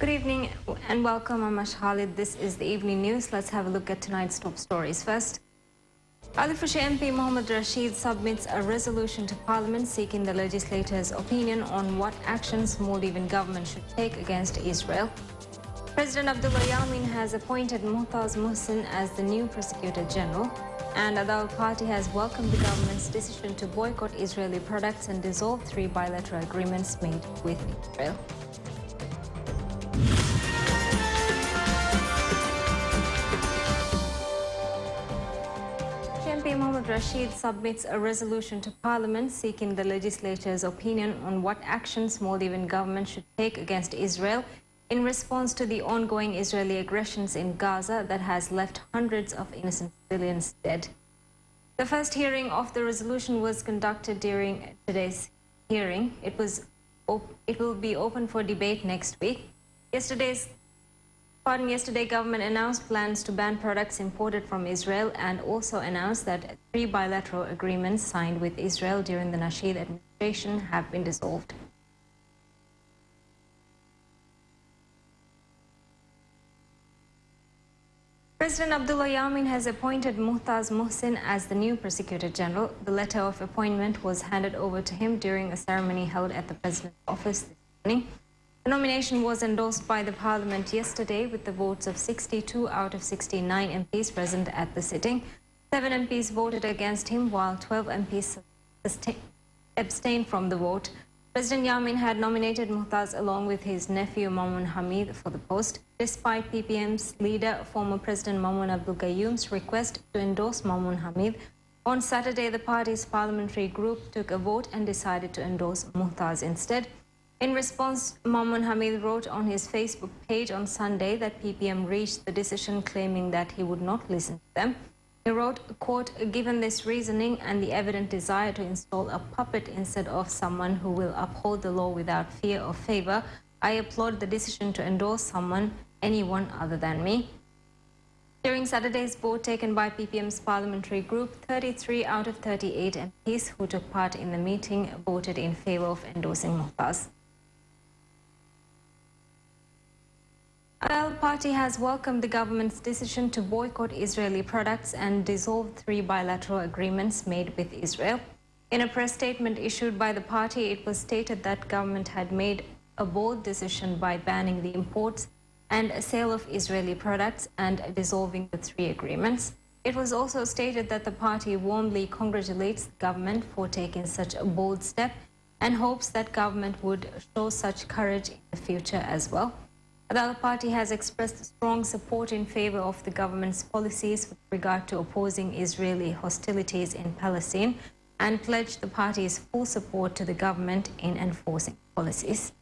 Good evening and welcome. I'm Khalid. This is the evening news. Let's have a look at tonight's top stories. First, Alifushi MP Mohammad Rashid submits a resolution to Parliament seeking the legislator's opinion on what actions Maldivian government should take against Israel. President Abdullah Yameen has appointed Muhtaz Muhsin as the new Prosecutor General, and Adal Party has welcomed the government's decision to boycott Israeli products and dissolve 3 bilateral agreements made with Israel. MP Mohammad Rashid submits a resolution to Parliament seeking the legislature's opinion on what actions Maldivian government should take against Israel in response to the ongoing Israeli aggressions in Gaza that has left hundreds of innocent civilians dead. The first hearing of the resolution was conducted during today's hearing. It will be open for debate next week. Yesterday, government announced plans to ban products imported from Israel and also announced that 3 bilateral agreements signed with Israel during the Nasheed administration have been dissolved. President Abdullah Yameen has appointed Muhtaz Muhsin as the new Prosecutor General. The letter of appointment was handed over to him during a ceremony held at the President's office this morning. The nomination was endorsed by the Parliament yesterday with the votes of 62 out of 69 MPs present at the sitting. 7 MPs voted against him, while 12 MPs abstained from the vote. President Yameen had nominated Muhtaz along with his nephew Mamun Hamid for the post. Despite PPM's leader, former President Mamun Abdul Gayoom's request to endorse Mamun Hamid, on Saturday the party's parliamentary group took a vote and decided to endorse Muhtaz instead. In response, Mamun Hamid wrote on his Facebook page on Sunday that PPM reached the decision claiming that he would not listen to them. He wrote, quote, "Given this reasoning and the evident desire to install a puppet instead of someone who will uphold the law without fear or favor, I applaud the decision to endorse anyone other than me." During Saturday's vote taken by PPM's parliamentary group, 33 out of 38 MPs who took part in the meeting voted in favor of endorsing Muhtaz. Al Party has welcomed the government's decision to boycott Israeli products and dissolve 3 bilateral agreements made with Israel. In a press statement issued by the party, it was stated that government had made a bold decision by banning the imports and sale of Israeli products and dissolving the 3 agreements. It was also stated that the party warmly congratulates the government for taking such a bold step and hopes that government would show such courage in the future as well. The other party has expressed strong support in favor of the government's policies with regard to opposing Israeli hostilities in Palestine and pledged the party's full support to the government in enforcing policies.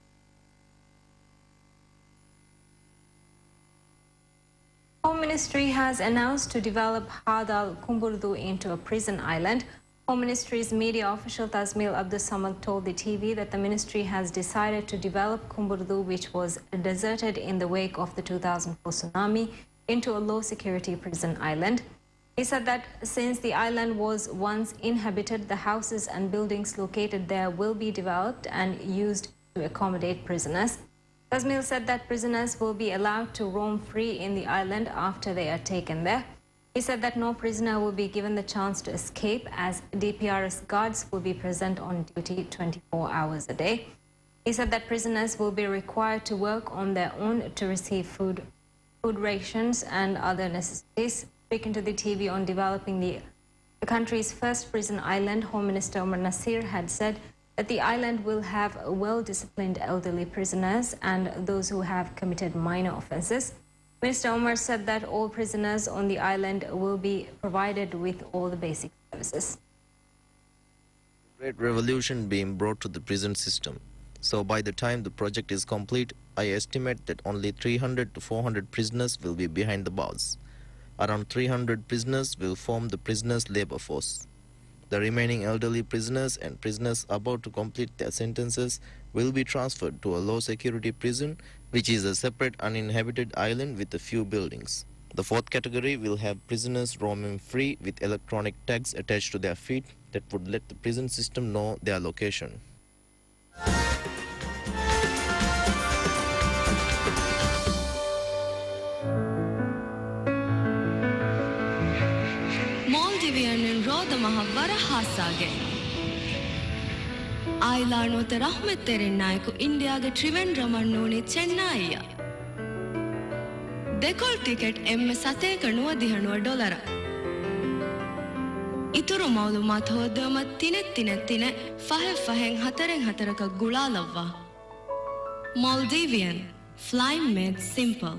Home Ministry has announced to develop Hadal Kumburdu into a prison island. Home Ministry's media official Tazmil Abdul Samad told DhiTV that the ministry has decided to develop Kumburdu, which was deserted in the wake of the 2004 tsunami, into a low-security prison island. He said that since the island was once inhabited, the houses and buildings located there will be developed and used to accommodate prisoners. Tazmil said that prisoners will be allowed to roam free in the island after they are taken there. He said that no prisoner will be given the chance to escape, as DPRS guards will be present on duty 24 hours a day. He said that prisoners will be required to work on their own to receive food rations and other necessities. Speaking to the TV on developing the country's first prison island, Home Minister Omar Nasir had said that the island will have well-disciplined elderly prisoners and those who have committed minor offences. Minister Omar said that all prisoners on the island will be provided with all the basic services. Great revolution being brought to the prison system. So by the time the project is complete, I estimate that only 300 to 400 prisoners will be behind the bars. Around 300 prisoners will form the prisoners' labor force. The remaining elderly prisoners and prisoners about to complete their sentences will be transferred to a low-security prison, which is a separate uninhabited island with a few buildings. The 4th category will have prisoners roaming free with electronic tags attached to their feet that would let the prison system know their location. ಹಾಸಾಗೆ ಆಯ್ಲಾಣೋತೆ ರಹ್ಮೆತ್ ತೆರೆನ್ನಾಯ್ಕು ಇಂಡಿಯಾಗೆ ತ್ರಿವೆಂಡ್ರಮಣ್ಣೋಣಿ ಚೆನ್ನೈಯ දෙකොල් ticket $7ක නුවදිහනුව ඩොලර. ඉතුරු මවුලුමත් හෝදමත් තිනෙත් ෆහෙන් හතරෙන් හතරක ගුලාලව්වා. Maldivian, flying made simple.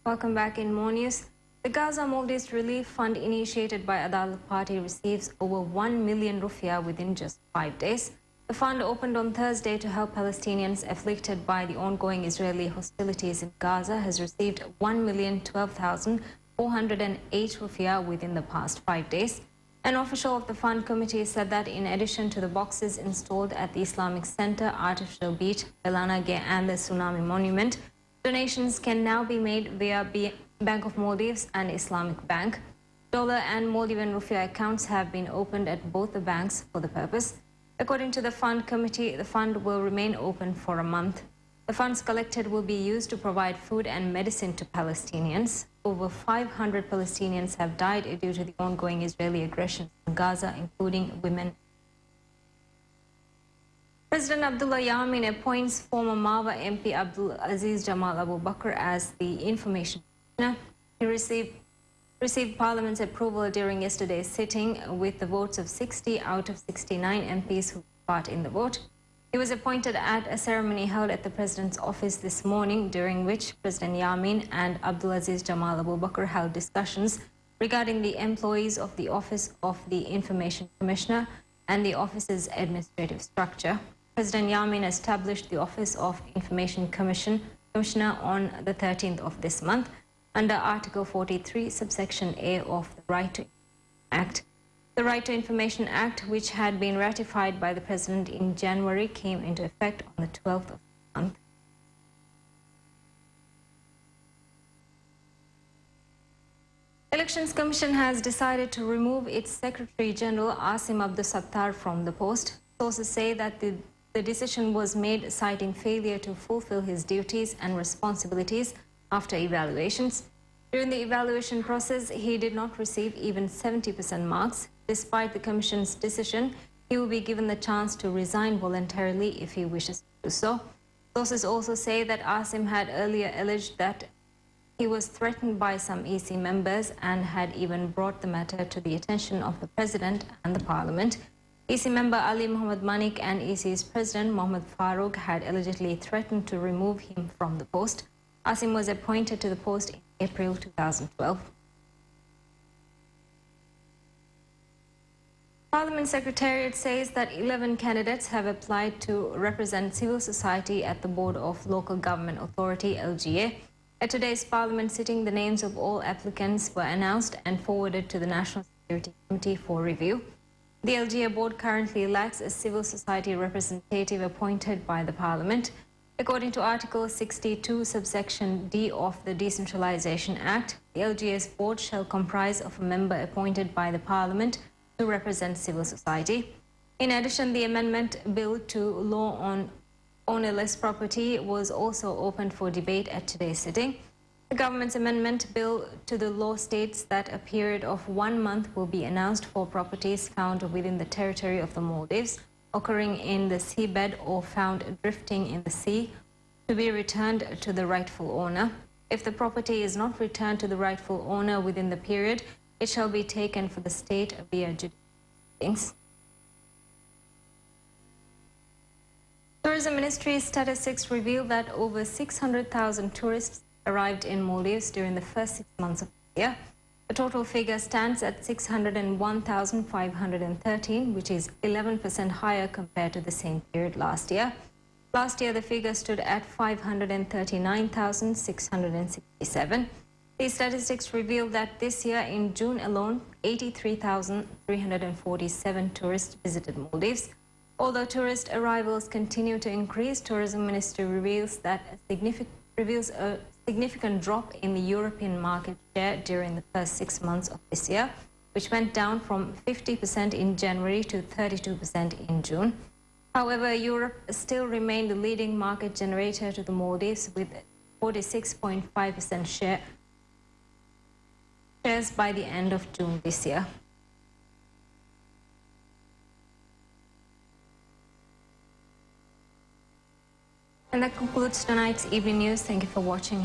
Welcome back in more news. The Gaza Maldives Relief Fund initiated by Adalat Party receives over 1 million rupiah within just 5 days. The fund opened on Thursday to help Palestinians afflicted by the ongoing Israeli hostilities in Gaza has received 1,012,408 rupiah within the past 5 days. An official of the fund committee said that in addition to the boxes installed at the Islamic Center, Artificial Beach, Belanage and the Tsunami Monument, donations can now be made via Bank of Maldives and Islamic Bank. Dollar and Maldivian rupiah accounts have been opened at both the banks for the purpose. According to the fund committee, the fund will remain open for a month. The funds collected will be used to provide food and medicine to Palestinians. Over 500 Palestinians have died due to the ongoing Israeli aggression in Gaza, including women. President Abdullah Yameen appoints former Marwa MP Abdul Aziz Jamal Abu Bakr as the information commissioner. He received Parliament's approval during yesterday's sitting with the votes of 60 out of 69 MPs who took part in the vote. He was appointed at a ceremony held at the President's office this morning, during which President Yameen and Abdulaziz Jamal Abu Bakr held discussions regarding the employees of the Office of the Information Commissioner and the office's administrative structure. President Yameen established the Office of Information Commissioner on the 13th of this month, under Article 43, subsection A of the Right to Information Act. The Right to Information Act, which had been ratified by the President in January, came into effect on the 12th of the month. Elections Commission has decided to remove its Secretary General Asim Abdus Sattar from the post. Sources say that the decision was made citing failure to fulfill his duties and responsibilities after evaluations. During the evaluation process, he did not receive even 70% marks. Despite the Commission's decision, he will be given the chance to resign voluntarily if he wishes to do so. Sources also say that Asim had earlier alleged that he was threatened by some EC members and had even brought the matter to the attention of the President and the Parliament. EC member Ali Muhammad Manik and EC's President Mohammad Farooq had allegedly threatened to remove him from the post. Asim was appointed to the post in April 2012. Parliament Secretariat says that 11 candidates have applied to represent civil society at the Board of Local Government Authority, LGA. At today's Parliament sitting, the names of all applicants were announced and forwarded to the National Security Committee for review. The LGA board currently lacks a civil society representative appointed by the Parliament. According to Article 62, subsection D of the Decentralisation Act, the LGA's board shall comprise of a member appointed by the Parliament to represent civil society. In addition, the amendment bill to law on ownerless property was also opened for debate at today's sitting. The government's amendment bill to the law states that a period of 1 month will be announced for properties found within the territory of the Maldives, occurring in the seabed or found drifting in the sea, to be returned to the rightful owner. If the property is not returned to the rightful owner within the period, it shall be taken for the state via judicial proceedings. Tourism Ministry statistics reveal that over 600,000 tourists arrived in Maldives during the first 6 months of the year. The total figure stands at 601,513, which is 11% higher compared to the same period last year. Last year, the figure stood at 539,667. These statistics reveal that this year, in June alone, 83,347 tourists visited Maldives. Although tourist arrivals continue to increase, Tourism Ministry reveals a significant drop in the European market share during the first 6 months of this year, which went down from 50% in January to 32% in June. However, Europe still remained the leading market generator to the Maldives with 46.5% shares by the end of June this year. And that concludes tonight's evening news. Thank you for watching.